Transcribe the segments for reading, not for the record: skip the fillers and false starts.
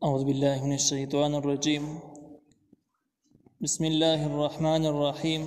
أعوذ بالله من الشيطان الرجيم. بسم الله الرحمن الرحيم.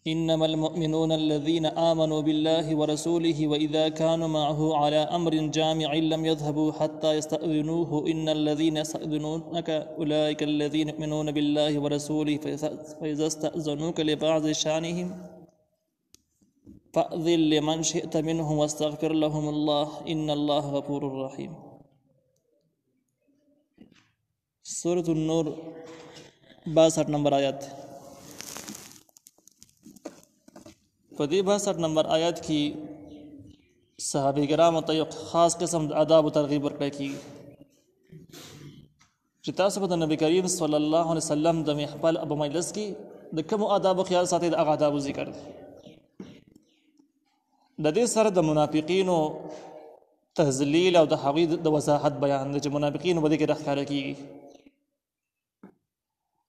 إنما المؤمنون الذين آمنوا بالله ورسوله وإذا كانوا معه على أمر جامع لم يذهبوا حتى يستأذنوه إن الذين يستأذنونك أولئك الذين يؤمنون بالله ورسوله فإذا استأذنوك لبعض شأنهم فأذن لمن شئت منهم واستغفر لهم الله إن الله غفور رحيم. सूरत النور 62 नंबर आयत। पदी 62 नंबर आयत की सहाबी किराम ته خاص قسم आदाब و तरغیب ورکړی کی چې تاسو په نبی کریم صلی الله علیه وسلم د محفل ابو مجلس کی د کوم آداب خیال ساتي د هغه آداب ذکر دي. د دې سره د منافقینو تذلیل او د حقیق د وضاحت بیان د منافقینو بده کې راخاره کیږي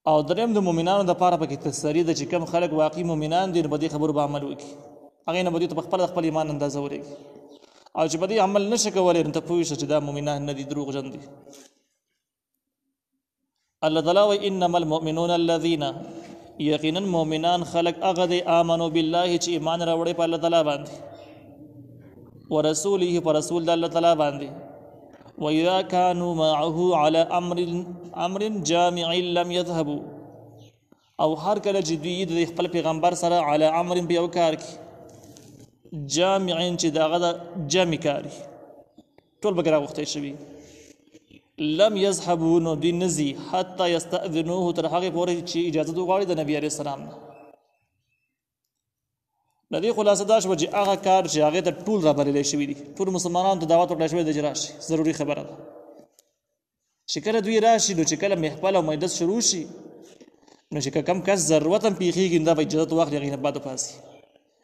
او دریم د مؤمنانو د پاره پکې تسری د چې کوم خلک واقعي مؤمنان دي په دې خبرو به عمل وکړي هغه نه بده په خپل ایمان اندازه ورګي او چې بده عمل نشه کولای نو ته پوه شې چې دا مؤمنان نه دي دروغ جن دي. الله تعالی و انما المؤمنون الذين یقینا مؤمنان خلق هغه دي امنوا بالله چې ایمان راوړي په الله تعالی باندې ورسوله پر رسول الله تعالی باندې وَإِذَا كَانُوا مَعَهُ عَلَى أَمْرٍ جَامِعٍ لَمْ يَذْهَبُوا او هر کله چې دوی د خپل پیغمبر سره علی امر په یو کار کې جامع چې دغه د جمع کاری ټول بګرا وخته شوی لم يذهبوا نو دی نزي حتى يستأذنوه تر هغه پورې چې اجازه وغواړي د نبی عليه السلام نه. د دې خلاصه دا شو چې هغه کار چې هغه ته ټول را بلل شوی دي ټول مسلمانانو ته دعوت ورکړل شوی د جراش ضروری خبره ده چې کله دوی راشي نو چې کله محفل او مجلس شروع شي نو چې کم کس ضرورت هم پیخیږي دا به اجازه واخلي غینه بعد پاسي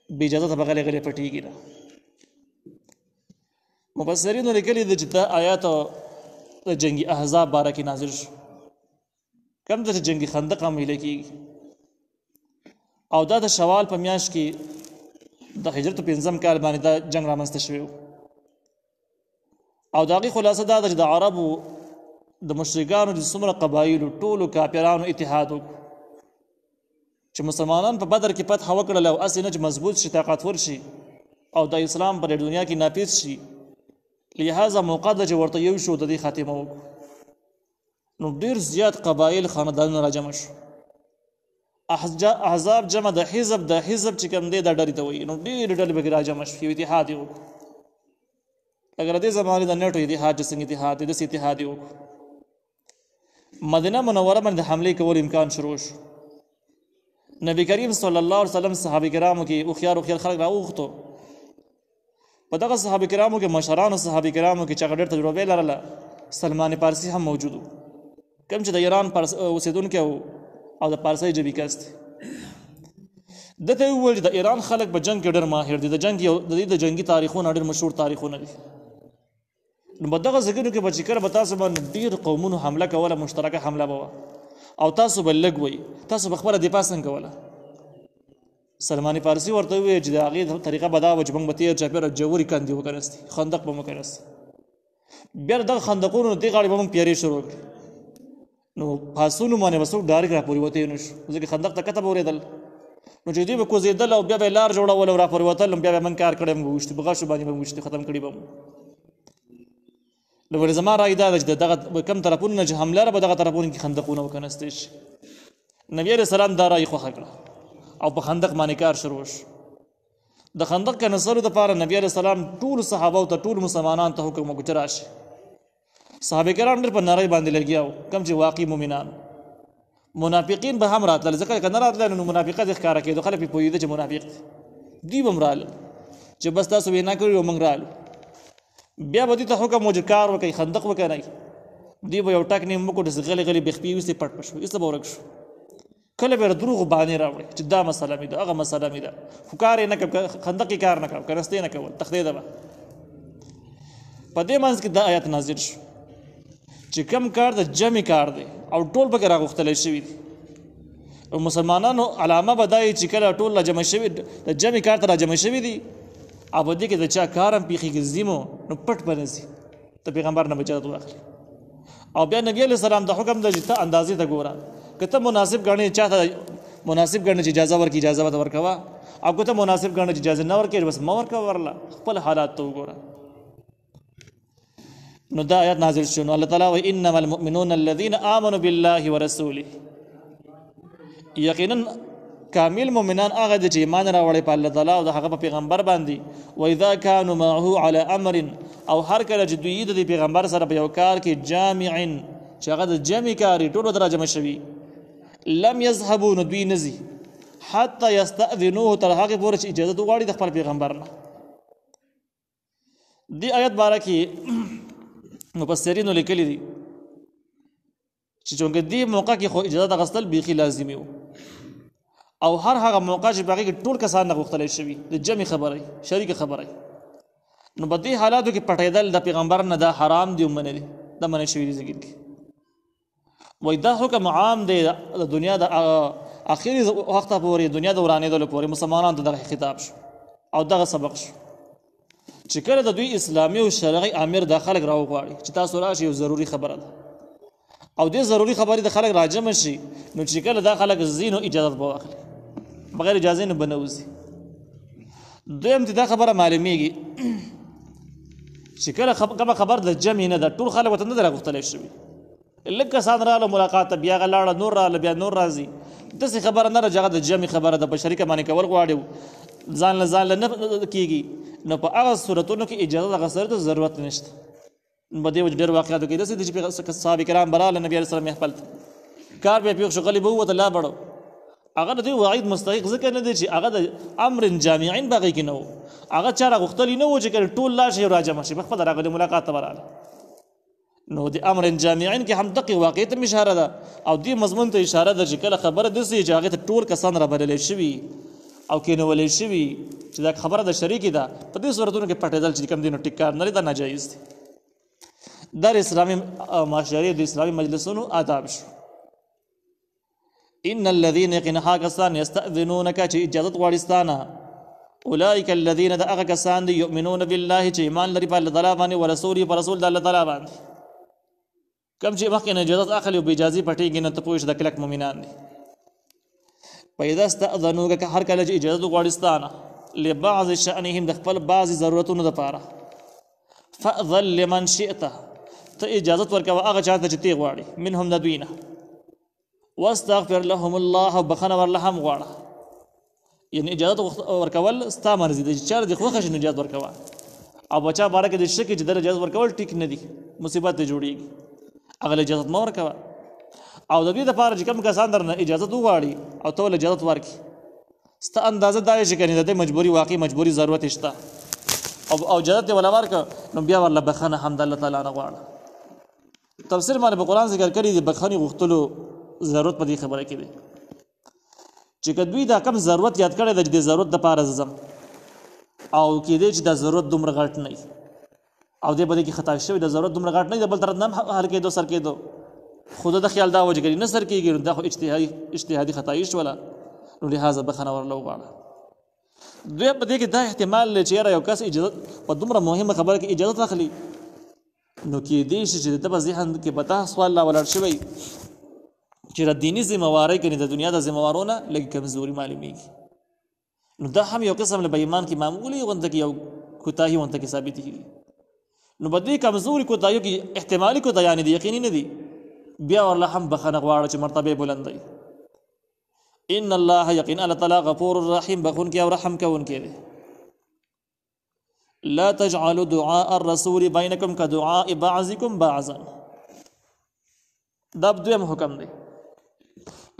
به اجازه ته بغل غلې پټیږي نه. مفسرین لیکلي د چې آیات د جنگي احزاب بارکه نازل شو کم د جنگي خندق هم لیکي او دا د شوال په میاشت کې د هجرت 5 کال باندې دا جنگ رامنځته شوی او داغي خلاصه دا د عربو د مشرکانو د څومره قبایلو ټولو کافرانو اتحاد چې مسلمانان په بدر کې فتح وکړل او اسنه مضبوط شي طاقتور شي او د اسلام پر دنیا کې نافذ شي لہذا موقع د ورته یو شو د دې خاتمه وکړو نو ډیر زیات قبایل خاندانونه راجمع شو احزاب جمع د حزب چې کوم دی دا ډری ته وایي نو ډېر ډلې به راجمع شي اتحاد یو اگر دې زمانه د نټو اتحاد څنګه اتحاد د اتحاد یو مدینه منوره باندې حمله کول امکان شروع شو. نبی کریم صلی الله علیه وسلم صحابه کرامو کې او خيار خلک راوخته په دغه صحابه کرامو کې مشرانو صحابه کرامو کې چې ډېر تجربه لرله سلمان فارسی هم موجود کوم چې د ایران پر اوسیدونکو او د پارسي جبي کاست دته ویل د ایران خلک په جنگ کې ډېر ماهر دي د جنگي تاریخونه ډېر مشهور تاریخونه دي نو بدغه زګونو کې بچی کړه تاسو باندې ډېر قومونو حمله کوله مشترکه حمله بوا او تاسو بلګ وي تاسو بخبره دی پاسن کوله سلمان فارسی ورته وی چې د هغه طریقه بداوه چې موږ به تیر چاپیر جوړی کاندي وکړستی خندق به مکرس بیا د خندقونو دی غاړي به موږ پیری شروع نو پاسونو باندې وسو ډایرک را پوری وته نو ځکه خندق ته کته اوریدل نو چې دی به کوزیدل او بیا به لار جوړول او را پوری وته بیا به من کار کړم وشت بغاښ باندې به وشت ختم کړی به نو ور زما راي دا چې دغه کم طرفونه چې حمله را به دغه طرفونه کې خندقونه وکنهستې نبی عليه السلام دا راي خو کړ او په خندق باندې کار شروع شو. د خندق کنسرو د پاره نبی عليه السلام ټول صحابه او ټول مسلمانان ته حکم وکړ راشي صحابه کرام ډېر په نارای باندې لګیاو کم چې واقعي مؤمنان منافقین به هم راتل ځکه کنه راتل نو منافقت ښکارا کېدو خلک په پوهیده چې منافق دی بمرال چې بس تاسو وینا کړی او موږ رالو بیا به دې ته حکم موجود کار وکړي خندق وکړي دی به یو ټاک نیم مکو د غلي غلي بخپی وسته پټ پښو ایسته بورک شو کله به دروغ باندې راوړي چې دا مسله مې ده هغه مسله مې ده فکر نه کوي خندق کار نه کوي کنهسته نه کوي تخدید ده په دې منځ کې د آیات نازل شو چې کم کار د جمع کار دی او ټول به راغختل شي او مسلمانانو علامه بدای چې کله ټول جمع شوی د جمع کار ته جمع شوی دي ابو دې کې د چا کارم پیخي زیمو نو پټ بنځي ته پیغمبر نه اجازه واخلي. او بیا نبی علیہ السلام د حکم د جته اندازې ته ګوره، کته مناسب غنی چاته مناسب غنی چې اجازه ورکړي اجازه ورکوا، او کته مناسب غنی چې اجازه نه ورکړي بس ما ورکوا ورلا خپل حالات ته وګوره. نو دا آیات نازل شو. نو الله تعالی و انما المؤمنون الذين امنوا بالله ورسوله، یقینا کامل مؤمنان هغه دي چې ایمان راوړي په الله تعالی او د هغه پیغمبر باندې. و اذا كانوا معه على امر، او هر کله چې دوی د پیغمبر سره په یو کار کې جامع چې هغه د جمع کاری ټول درجه جمع شوي، لم يذهبوا نو دوی نزي حتى يستأذنوه تر هغه پورې چې اجازه وغواړي د خپل پیغمبر نه. دی آیت باره کې مفسرینو لیکلي دي چې چونکه دی موقع کې خو اجازه اخیستل بیخي لازمي وو، او هر هغه موقع چې باقي ټول کسان نه غوښتل شوي د جمع خبره شریک خبره، نو په دې حالاتو کې پټېدل د پیغمبر نه دا حرام دی ومنه دي دا منع شوي دي ذکر کې. وای دا حکم عام دی د دنیا د اخیری وخت پورې دنیا د ورانېدلو پورې مسلمانانو ته دغه خطاب شو او دغه سبق شو چې کله د دوی اسلامي او شرعي امیر د خلک راوغواړي چې تاسو راشي یو ضروری خبره ده، او دې ضروری خبرې د خلک راجم شي، نو چې کله دا خلک زینو اجازه به واخلي بغیر اجازه نه بنوزي. دویم ته دا خبره معلومیږي چې کله خبر د جمع نه ده ټول خلک وته نه راغوښتلی شوي، لږ کسان راغله ملاقات بیا غلاړه نور راغله بیا نور راځي، داسې خبره نه ده چې هغه د جمع خبره ده په شریکه باندې کول غواړي ځان له نه کېږي، نو په هغه صورتونو کې اجازه د غسر ته ضرورت نشته. په دې وجه ډېر واقعاتو کې داسې دي چې صحابه کرام براله نبي علیه السلام یې خپل کار بیا پیښ شو غلی به ووته لا بړو، هغه د دوی وعید مستحق ذکر نه دی چې هغه د امر جامعین باغی کې نه و، هغه چا راغوښتلی نه و چې کله ټول لاړ شي راجمع شي په خپله راغلي ملاقات ته براله. نو د امر جامعین کې هم دقیق واقعیت هم اشاره ده، او دې مضمون ته اشاره ده چې کله خبره داسې چې هغې ته ټول کسان رابللی شوي او کېنولی شوي چې دا خبره د شریکې ده، په دې صورتونو کې پټېدل چې کوم دي نو ټیک کار نه دی، دا ناجایز دی. دا د اسلامي معاشرې د اسلامي مجلسونو آداب شو. ان الذين يقين حاكسان يستأذنونك چې اجازت غواړي ستانه، اولئک الذين د هغه کسان دي یؤمنون بالله چې ایمان لري په الله تعالی باندې او رسول په رسول د الله تعالی باندې، کوم چې مخکې نه اجازت اخلي او بې اجازې پټېږي نو ته پوه شه د کلک مؤمنان دي. فاذا استأذنوك که هر کله چې اجازت غواړي ستانه لبعض شأنهم د خپل بعضې ضرورتونو دپاره، فأذن لمن شئت ته اجازت ورکوه هغه چا ته چې تی غواړي منهم د دوی نه، واستغفر لهم الله بخنه ورله هم غواړه، یعنی اجازت ورکول ستا مرضي دی چې چا د خوښه شي نو اجازت ورکوه، او بچا باره کې د شک چې د اجازت ورکول ټیک نه دي مصیبت ته جوړېږي، هغه اجازت مه ورکوه. او د دې دپاره چې کوم کسان درنه اجازت وغواړي او ته ول اجازت ورکړي ستا اندازه دا چې کنې د دې مجبوري واقعي مجبوري ضرورت شته او اجازت یې ولا ورکړه نو بیا ورله بخښنه هم د الله تعالی نه غواړه. تفسیر باندې په قرآن ذکر کړي دي بخښنې غوښتلو ضرورت په دې خبره کې دی چې که دوی دا کم ضرورت یاد کړی دی چې د ضرورت دپاره ځم او کېدی چې دا ضرورت دومره غټ نه وي او دې په دې کې خطا شوي د ضرورت دومره غټ نه وي د بل طرف نه هم هر کېدو سر کېدو، خو د خیال دا و چې نه سر کېږي نو دا خو اجتهادي خطایي شوله، نو لهذا بخښنه ورله وغواړه. دوی په دې کې دا احتمال دی چې یاره یو کس اجازت په دومره مهمه خبره کې اجازت اخلي نو کېدی شي چې د ده په ذهن کې به دا سوال لا ولاړ شوی چې د دیني ذمهوارۍ کنې د دنیا د ذمهوارو نه لږ کمزوري معلومېږي، نو دا هم یو قسم له په ایمان کې معمولي غونته کې یو کوتاهي غونته کې ثابتېږي. نو په دې کمزوري کوتاهیو کې احتمالي کوتاهیانې دي یقیني نه دي، بیا ورله هم بخښنه غواړه چې مرتبه بلند دی. ان الله یقین الله تعالی غفور رحیم بخونکی او رحم کوونکی دی. لا تجعلوا دعاء الرسول بینکم کدعاء بعضکم بعضا، دا دویم حکم دی.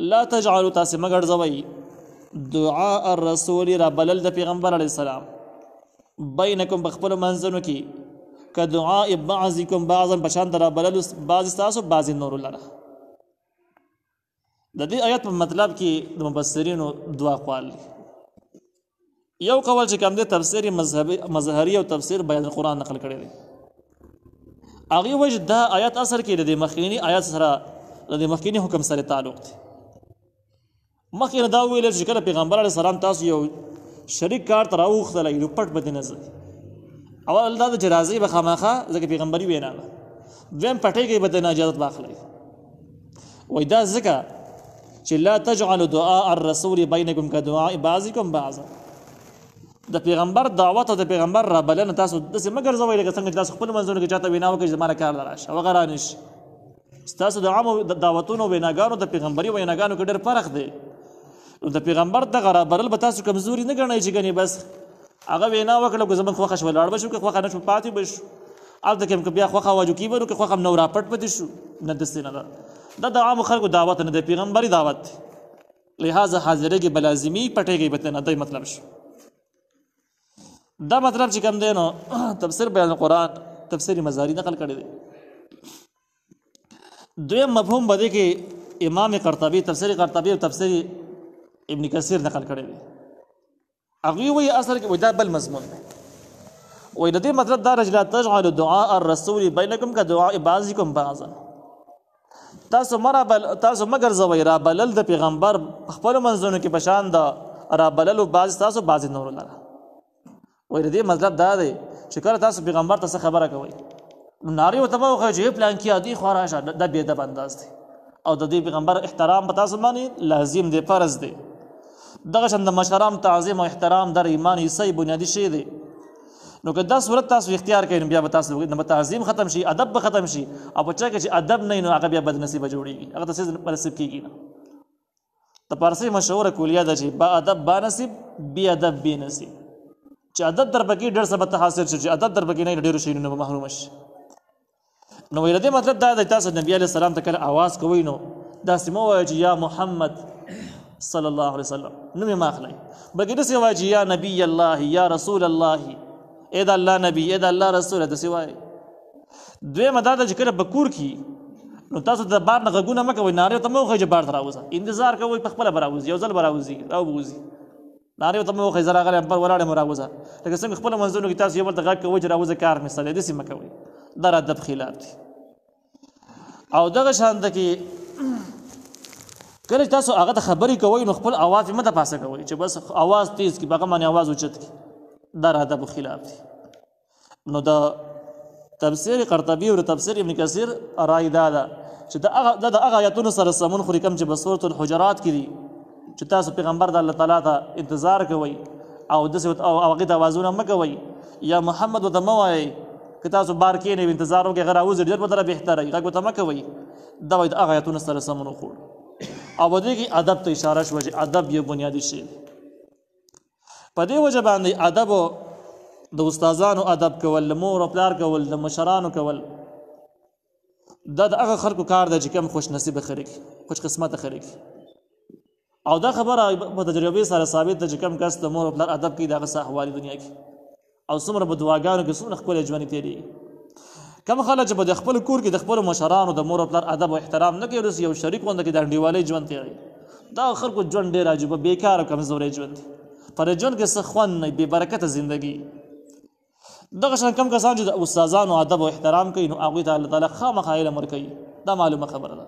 لا تجعلوا تاسې مه ګرځوئ دعاء الرسول را بلل د پیغمبر علیه السلام بینکم په خپلو منځونو کې کدعاء بعضکم بعضا په شان د را بللو بعضې ستاسو بعضې نورو لره. د دې آیت په مطلب کې د مفسرینو دوه اقوال دي. یو قول چې کوم دی تفسیر مظهري او تفسیر بیان القرآن نقل کړی دی، هغې وایي دا آیت اثر کې د مخکیني آیت سره د مخکیني حکم سره تعلق دی. مخکې نه دا وویل چې کله پیغمبر علیه السلام تاسو یو شریک کار ته راوغوښتلی نو پټ به دې نه ځئ، اول دا چې راځي به خامخا ځکه پیغمبري وینا ده. دویم پټېږي به نه اجازت واخلئ. وایي دا ځکه چې لا تجعلوا دعاء الرسول بینکم کدعاء بعضکم بعضا. د پیغمبر دعوت او د پیغمبر را بلنه تاسو داسې مه ګرځوئ لکه څنګه چې تاسو خپل منځونو کې چاته وینا وکړئ چې زما نه کار له راشه هغه رانشي. ستاسو د عامو دعوتونو او ویناګانو د پیغمبري ویناګانو کې ډېر فرق دی. نو د پیغمبر دغه را بلل به تاسو کمزوري نه ګڼئ چې ګنې بس هغه وینا وکړه که زموږ خوښه شوه لاړ به شو که خوښه نه شو پاتې به شو. هلته کې هم که بیا خوښه واجو کي به نو که خوښه هم نه راپټ پاتې شو. نه داسې نه ده. دا د عامو خلکو دعوت نه دی پیغمبري دعوت دی. لہذا حاضرېږي به لازمي پټېږي به نه دی مطلب شو. دا مطلب چې کوم دی نو تفسیر بیان القرآن تفسیر مزاری نقل کړی دی. دویم مفهوم به دی کې امام قرطبي تفسیر قرطبي او تفسیر ابن کثیر نقل کړی دی. هغوی وایي اصل کې دا بل مضمون دی. وایي د دې مطلب دا چې لا تجعلوا دعاء الرسول بینکم کدعاء بعضکم بعضا. تاسو مه ګرځوئ را بلل د پیغمبر خپلو منځونو کې په شان د را بللو بعض تاسو بعضې نورو لره. وایي د دې مطلب دا دی چې کله تاسو پیغمبر ته څه خبره کوئ نو نارې ورته مه وښیئ چې پلان کې عادي خوا راشه. دا بېادب انداز دی او د دې پیغمبر احترام په تاسو باندې لازم دی فرض دی. دغه شان د مشرانو تعظیم او احترام در ایمان حصه بنیادي شی دی. نو که دا صورت تاسو اختیار کړئ نو بیا به تاسو نه تعظیم ختم شي ادب به ختم شي او په چا کې چې ادب نه وي نو هغه بیا بدنصیبه جوړېږي هغه ته نصیب کېږي نه. د پارسي مشهوره کولیه ده چې با ادب با نصیب بې ادب بې نصیب. چې ادب در پکې ډېر ثبت حاصل شي چې ادب در پکې نه ډېرو شیانو نه به محرومه شي. نو وایي د دې مطلب دا دی تاسو نبي علیه السلام ته کله آواز کوئ نو داسې مه وایئ چې یا محمد صلی الله علیه وسلم نوم یې مه اخلئ بلکې داسې وایئ چې یا نبی الله یا رسول الله ای د الله نبی ای د الله رسوله داسې وایئ. دویمه دا ده چې کله به کور کې نو تاسو د بار نه غږونه مه کوئ نارې ورته مه وښئ چې بار ته راوځه. انتظار کوئ په خپله به راوځي یو ځل به راوځي راوبوځي. نارې ورته مه وښئ زه راغلی یم ولاړ یم راوځه. لکه څنګه خپلو منځونو کې تاسو یو بل ته غږ کوئ چې راوځه کار مې سړی داسې مه کوئ. دا ادب خلاف دی. او دغه شان ده کې کله چې تاسو هغه ته خبرې کوئ نو خپل اواز مه د پاسه کوئ چې بس اواز تیز کړي په هغه باندې اواز اوچت کړي. دا ادب خلاف دی. نو د تفسیر قرطبي او تفسیر ابن کثیر رای دا ده چې د هغه آیاتونو سره سمون خوري کوم چې په سورة الحجرات کې دي چې تاسو پیغمبر د الله تعالی ته انتظار کوئ او داسې هغې ته اوازونه مه کوئ. یا محمد ورته مه وایئ که تاسو بار کښېنئ انتظار وکړئ هغه راوځي ډېر به دله بهتره وي غږ ورته مه کوئ. دا وایي د هغه آیاتونو سره سمون وخوړ. او په دې کې ادب ته اشاره شوه چې ادب یو بنیادي شی دی. په دې وجه باندې ادب د استادانو ادب کول د مور او پلار کول د مشرانو کول دا د هغه خلکو کار دی چې کوم خوش نصیبه خلک خوش قسمته خلک. او دا خبره په تجربې سره ثابت ده چې کوم کس د مور او پلار ادب کوي د هغه څه احوال دنیا کې او څومره په دعاګانو کې څومره ښکلی ژوند تېرېږي. کوم خلک چې په د خپل کور کې د خپلو مشرانو د مور او پلار ادب او احترام نه کوي یو شریک غونډه کې د انډیوالۍ ژوند تېروي. دا خلکو ژوند ډېر عجیبه بېکاره او کمزوری ژوند دی. پر ژوند کې څه خوند نه بې برکته زندګي. دغه شان کم کسان چې د استادانو ادب او احترام کوي نو هغوی ته الله تعالی خامخا علم ورکوي. دا معلومه خبره ده.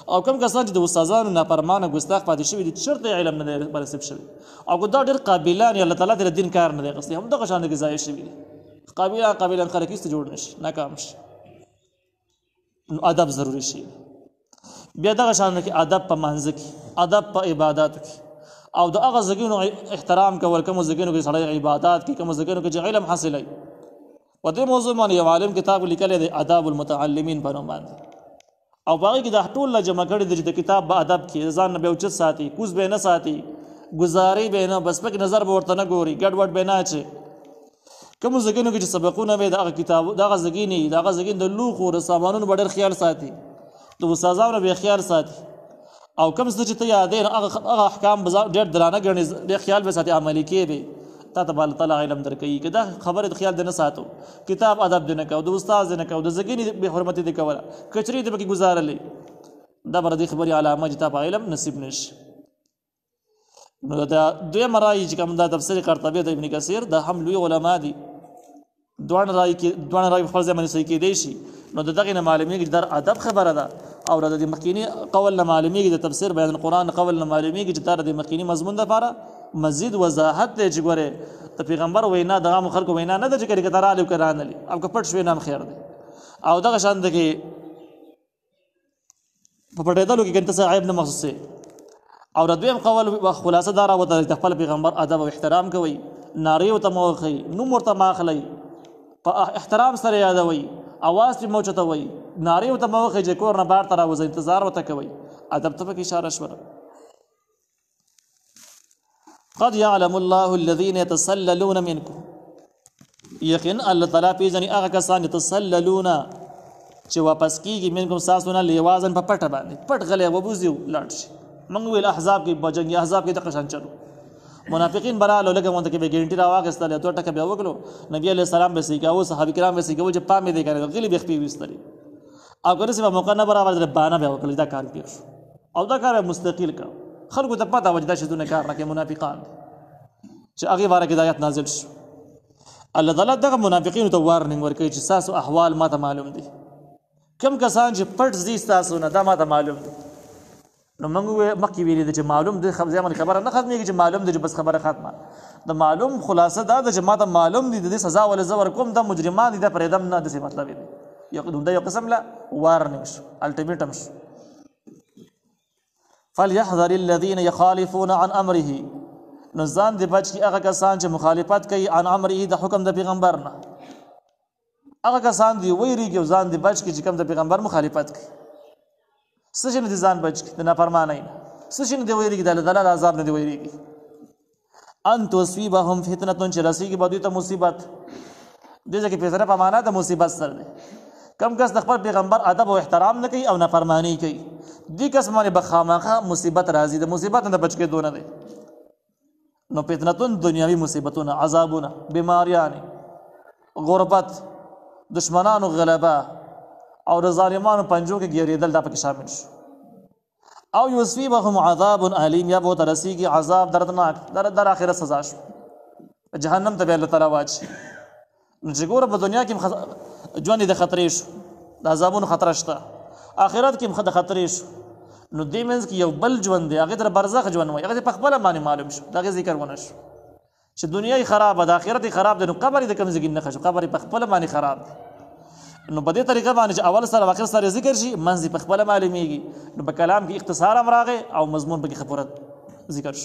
او کم کسان چې د استادانو نافرمانه ګستاخ پاتې شوي دي چېرته علم نه دی برسب شوي او دا ډېر قابلان الله تعالی ته د دین کار نه دی اخیستی همدغه شان کې ضایع شوي دي. قابلان خلک هېڅ جوړ نه شي ناکام شي. نو ادب ضروري شي. بیا دغه شان کې ادب په مانځه کې ادب په عباداتو کې او د هغه ځایونو احترام کول کومو ځایونو کې سړی عبادات کوي کومو ځایونو کې چې علم حاصلوي. په دې موضوع باندې یو عالم کتاب لیکلی دی آداب المتعلمین په نوم باندې او په هغې کې دا ټول له جمع کړي دي چې د کتاب په ادب کې ځان نه به اوچت ساتي کوز به یې نه ساتي ګزاري به یې نه بس پکې نظر به ورته نه ګوري ګډ وډ به یې نه اچي. کومو ځایونو کې چې سبقونه به د هغه کتاب د هغه ځایګي د هغه ځایګي د لوښو د سامانونو به ډېر خیال ساتي د استادانو به خیال ساتي او کوم څه چې ته یادې نو هغه احکام به ډېر درانه ګڼي ډېر خیال به ساتي عملي کې به تا ته به الله تعالی علم درکوي. که دا خبرې د خیال دې نه ساتو کتاب ادب دې نه کوو د استاد دې نه کوو د ځګنې بې حرمتي دې کوله کچرې دې پکې ګزارلې دا به د دې خبرې علامه چې تا په علم نصیب نه شي. نو دا دویمه رایي چې کوم دا تفسیر قرطبي د ابن کثیر دا هم لوی علما دي دواړه رایې په خپل ځای باندې صحیح کېدی شي. نو د دغې نه معلومېږي چې دا ادب خبره ده او د مخکیني قول نه معلومېږي د تفسیر بیان القرآن قول نه معلومېږي چې دا د مخکیني مضمون دپاره مزید وضاحت دی چې ګوره د پیغمبر وینا د عامو خلکو وینا نه ده چې کړي که ته راغلی او که رانغلي او که پټ شوې نه هم خیر دی او دغه شان ده کې په پټېدلو کې که ته څه عیب نه محسوسوې او د دویم قول خلاصه دا راوته د خپل پیغمبر ادب او احترام کوئ نارې ورته مه وښئ نوم ورته مه اخلئ په احترام سره یادوئ اواز پرې مه اوچتوئ نارې ورته مه وښئ چې کور نه بهر ته راوځئ انتظار ورته کوئ ادب ته پکې اشاره شوله قد يعلم الله الذين يتسللون منكم یقین الله تعالی پیژني هغه کسان يتسللون چې واپس کیږي منکم تاسو نه لیوازن په پټه باندې پټ غلی وبوزي لاړ شي موږ ویل احزاب کې بجنګ احزاب کې دغه شان چلو منافقین براله لکه مونږ کې به ګینټي راواغستل ته ټکه بیا وکړو نبی عليه السلام به سیکاو صحابه کرام به سیکاو چې پامې دې کړي غلی به خپې وستري او ګره سیمه موقع نه برابر ده باندې به وکړي دا کار پیښ او دا کار مستقیل کا خلکو ته پته وجدا شذونه کار نه کې منافقان چې هغه باره کې آیات نازل شو الله تعالی دغه منافقین ته وارنینګ ورکړي چې تاسو احوال ماته معلوم دي کم کسان چې پټ زی تاسو نه دا ماته معلوم دي نو موږ مخکې ویلي چې معلوم دي خبره نه ختمېږي چې معلوم دي چې بس خبره ختمه د معلوم خلاصه دا ده چې ماته معلوم دي د سزا ول زور کوم د مجرمان دي د پرېدم نه د څه مطلب دی یو قسم لا وارنینګ شو الټیمیټم شو فليحذر الذين يخالفون عن امره نو ځان دې بچ کی هغه کسان چې مخالفت کوي عن امره د حکم د پیغمبر نه هغه کسان دی ویریږي او ځان دې بچ کی چې کوم د پیغمبر مخالفت کوي څه شي نه دي ځان بچ کی د نافرمانی نه څه شي نه دی ویریږي د الله تعالی عذاب نه دی ویریږي ان تصيبهم فتنه چې رسیږي به دوی ته مصیبت دې ځکه په سره په معنا د مصیبت سره دی کم کس د خپل پیغمبر ادب او احترام نه کوي او نافرمانی کوي دې کس باندې بخامخه مصیبت راځي د مصیبت نه بچ کې دونه دی نو فتنتون دنیاوی مصیبتونه عذابونه بیماریان غربت دشمنانو غلبه او د ظالمانو پنجو کې ګیریدل دا پکې شامل شو او یصيبهم عذاب الیم یا به ترسیږي عذاب دردناک در آخرت سزا شو جهنم ته به الله تعالی واچي نو چې ګوره په دنیا کې ژوند د خطرې شو د عذابونو خطر شته آخرت کې د خطرې شو نو دې منځ کې یو بل ژوند دی هغه تر برزخ ژوند وایي هغه په خپل باندې معلوم شو دا ذکر ونه شو چې دنیا خراب ده آخرت خراب ده نو قبر دې کوم ځای نه خشو قبر په خپل باندې خراب ده نو په دې طریقه باندې چې اول سره واخر سره ذکر شي منځ په خپل معلومیږي نو په کلام کې اختصار امراغه او مضمون په خبرت ذکر شو